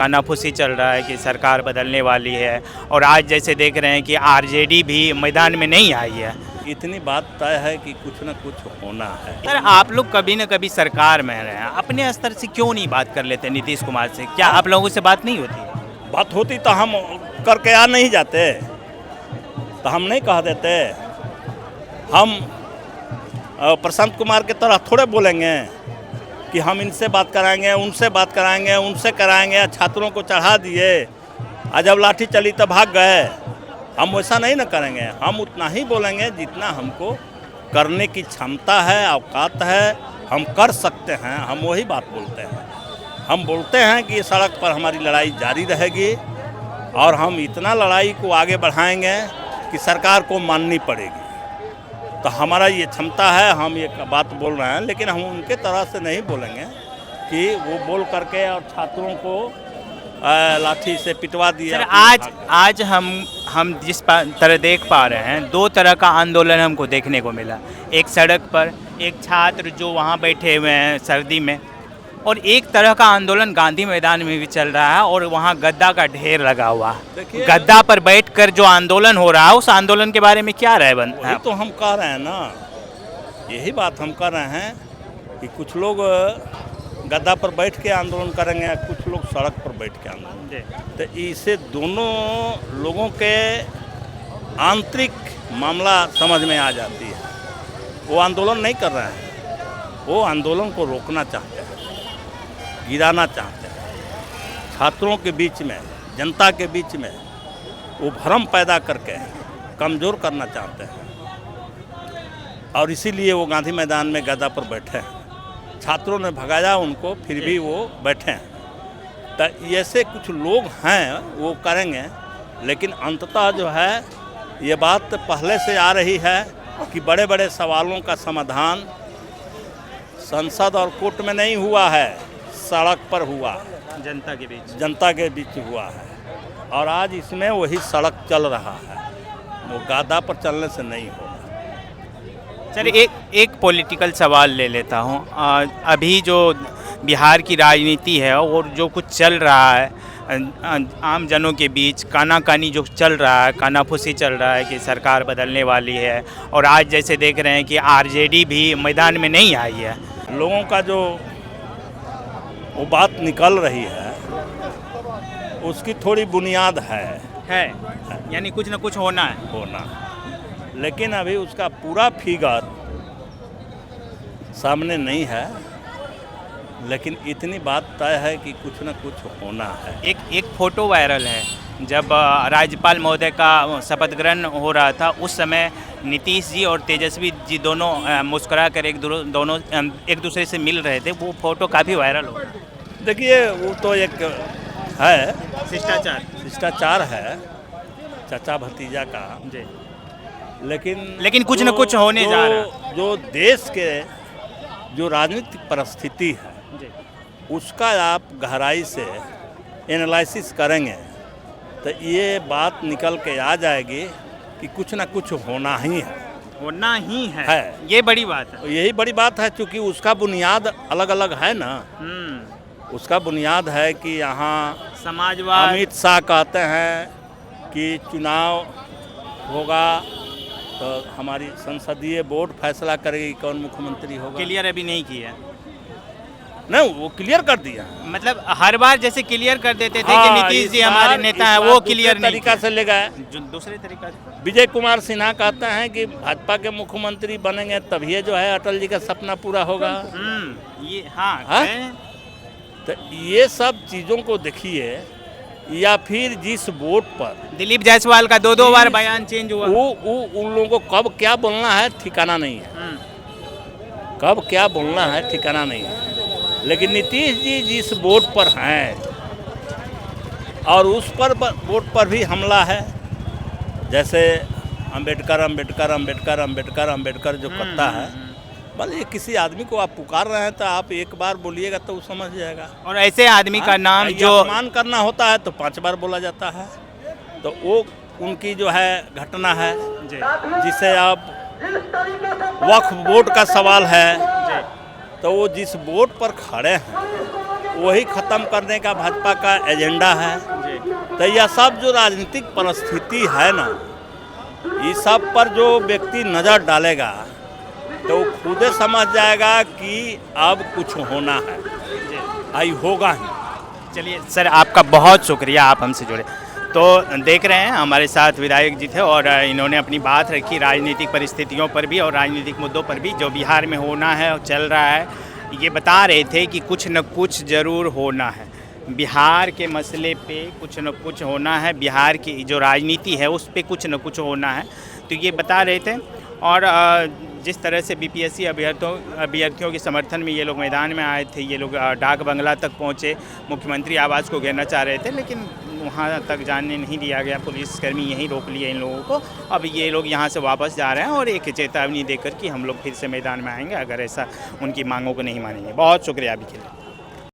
कानाफूसी चल रहा है कि सरकार बदलने वाली है और आज जैसे देख रहे हैं कि आरजेडी भी मैदान में नहीं आई है। इतनी बात तय है कि कुछ न कुछ होना है। सर आप लोग कभी न कभी सरकार में रहे हैं, अपने स्तर से क्यों नहीं बात कर लेते नीतीश कुमार से? क्या आप लोगों से बात नहीं होती है? बात होती तो हम करके आ नहीं जाते, तो हम नहीं कह देते। हम प्रशांत कुमार की तरह थोड़े बोलेंगे कि हम इनसे बात कराएंगे, उनसे बात कराएंगे, उनसे कराएंगे। छात्रों को चढ़ा दिए, आज जब लाठी चली तो भाग गए। हम वैसा नहीं ना करेंगे। हम उतना ही बोलेंगे जितना हमको करने की क्षमता है, औकात है, हम कर सकते हैं। हम वही बात बोलते हैं। हम बोलते हैं कि सड़क पर हमारी लड़ाई जारी रहेगी और हम इतना लड़ाई को आगे बढ़ाएंगे कि सरकार को माननी पड़ेगी। तो हमारा ये क्षमता है, हम ये बात बोल रहे हैं, लेकिन हम उनके तरह से नहीं बोलेंगे कि वो बोल करके और छात्रों को लाठी से पिटवा दिया। सर आज हम जिस तरह देख पा रहे हैं, दो तरह का आंदोलन हमको देखने को मिला। एक सड़क पर एक छात्र जो वहाँ बैठे हुए हैं सर्दी में, और एक तरह का आंदोलन गांधी मैदान में भी चल रहा है और वहाँ गद्दा का ढेर लगा हुआ। गद्दा पर बैठकर जो आंदोलन हो रहा है, उस आंदोलन के बारे में क्या राय बनता है? तो हम कह रहे हैं ना, यही बात हम कर रहे हैं कि कुछ लोग गद्दा पर बैठ के आंदोलन करेंगे, कुछ लोग सड़क पर बैठ के आंदोलन। तो इससे दोनों लोगों के आंतरिक मामला समझ में आ जाती है। वो आंदोलन नहीं कर रहे हैं, वो आंदोलन को रोकना चाहते हैं, गिराना चाहते हैं। छात्रों के बीच में, जनता के बीच में वो भ्रम पैदा करके कमज़ोर करना चाहते हैं, और इसीलिए वो गांधी मैदान में गद्दा पर बैठे हैं। छात्रों ने भगाया उनको, फिर भी वो बैठे हैं। तो ऐसे कुछ लोग हैं, वो करेंगे। लेकिन अंततः जो है, ये बात पहले से आ रही है कि बड़े बड़े सवालों का समाधान संसद और कोर्ट में नहीं हुआ है, सड़क पर हुआ, जनता के बीच हुआ है। और आज इसमें वही सड़क चल रहा है, वो गद्दा पर चलने से नहीं होगा। सर एक पॉलिटिकल सवाल ले लेता हूँ। अभी जो बिहार की राजनीति है और जो कुछ चल रहा है आम जनों के बीच, कानाकानी जो चल रहा है, कानाफूसी चल रहा है कि सरकार बदलने वाली है, और आज जैसे देख रहे हैं कि आरजेडी भी मैदान में नहीं आई है। लोगों का जो वो बात निकल रही है, उसकी थोड़ी बुनियाद है। यानी कुछ न कुछ होना है। लेकिन अभी उसका पूरा फिगर सामने नहीं है। लेकिन इतनी बात तय है कि कुछ न कुछ होना है। एक फोटो वायरल है, जब राज्यपाल महोदय का शपथ ग्रहण हो रहा था, उस समय नीतीश जी और तेजस्वी जी दोनों मुस्कुरा कर एक दूसरे से मिल रहे थे। वो फोटो काफ़ी वायरल हो। देखिए, वो तो एक है शिष्टाचार है चाचा भतीजा का जी। लेकिन कुछ न कुछ होने जा रहा है। जो देश के जो राजनीतिक परिस्थिति है जी, उसका आप गहराई से एनालिसिस करेंगे तो ये बात निकल के आ जाएगी कि कुछ ना कुछ होना ही है। ये बड़ी बात है। यही बड़ी बात है, क्योंकि उसका बुनियाद अलग अलग है ना। उसका बुनियाद है कि यहाँ समाजवाद, अमित शाह कहते हैं कि चुनाव होगा तो हमारी संसदीय बोर्ड फैसला करेगी कौन मुख्यमंत्री होगा। क्लियर अभी नहीं किया। नहीं, वो क्लियर कर दिया। मतलब हर बार जैसे क्लियर कर देते थे कि नीतीश जी हमारे नेता हैं, वो क्लियर नहीं तरीका से ले गए। दूसरे तरीका से विजय विजय कुमार सिन्हा कहते हैं कि भाजपा के मुख्यमंत्री बनेंगे तभी जो है अटल जी का सपना पूरा होगा। ये तो ये सब चीज़ों को देखिए, या फिर जिस वोट पर दिलीप जायसवाल का दो बार बयान चेंज हुआ, वो उन लोगों को कब क्या बोलना है ठिकाना नहीं है। कब क्या बोलना है ठिकाना नहीं है। लेकिन नीतीश जी जिस वोट पर हैं और उस पर वोट पर भी हमला है, जैसे अंबेडकर जो करता है, बस ये किसी आदमी को आप पुकार रहे हैं तो आप एक बार बोलिएगा तो वो समझ जाएगा। और ऐसे आदमी का नाम जो अपमान करना होता है तो 5 बार बोला जाता है। तो वो उनकी जो है घटना है, जिसे आप वक्फ बोर्ड का सवाल है, तो वो जिस बोर्ड पर खड़े हैं वही ख़त्म करने का भाजपा का एजेंडा है। तो यह सब जो राजनीतिक परिस्थिति है ना, इस सब पर जो व्यक्ति नज़र डालेगा तो वो खुद समझ जाएगा कि अब कुछ होना है, आई होगा ही। चलिए सर, आपका बहुत शुक्रिया, आप हमसे जुड़े। तो देख रहे हैं हमारे साथ विधायक जी थे और इन्होंने अपनी बात रखी राजनीतिक परिस्थितियों पर भी और राजनीतिक मुद्दों पर भी जो बिहार में होना है और चल रहा है। ये बता रहे थे कि कुछ न कुछ ज़रूर होना है, बिहार के मसले पे कुछ न कुछ होना है, बिहार की जो राजनीति है उस पे कुछ न कुछ होना है, तो ये बता रहे थे। और जिस तरह से बीपीएससी अभ्यर्थियों के समर्थन में ये लोग मैदान में आए थे, ये लोग डाक बंगला तक पहुँचे, मुख्यमंत्री आवास को घेरना चाह रहे थे, लेकिन वहाँ तक जाने नहीं दिया गया, पुलिसकर्मी यहीं रोक लिए इन लोगों को। अब ये लोग यहाँ से वापस जा रहे हैं और एक चेतावनी देकर कि हम लोग फिर से मैदान में आएंगे अगर ऐसा उनकी मांगों को नहीं मानेंगे। बहुत शुक्रिया अभी के लिए।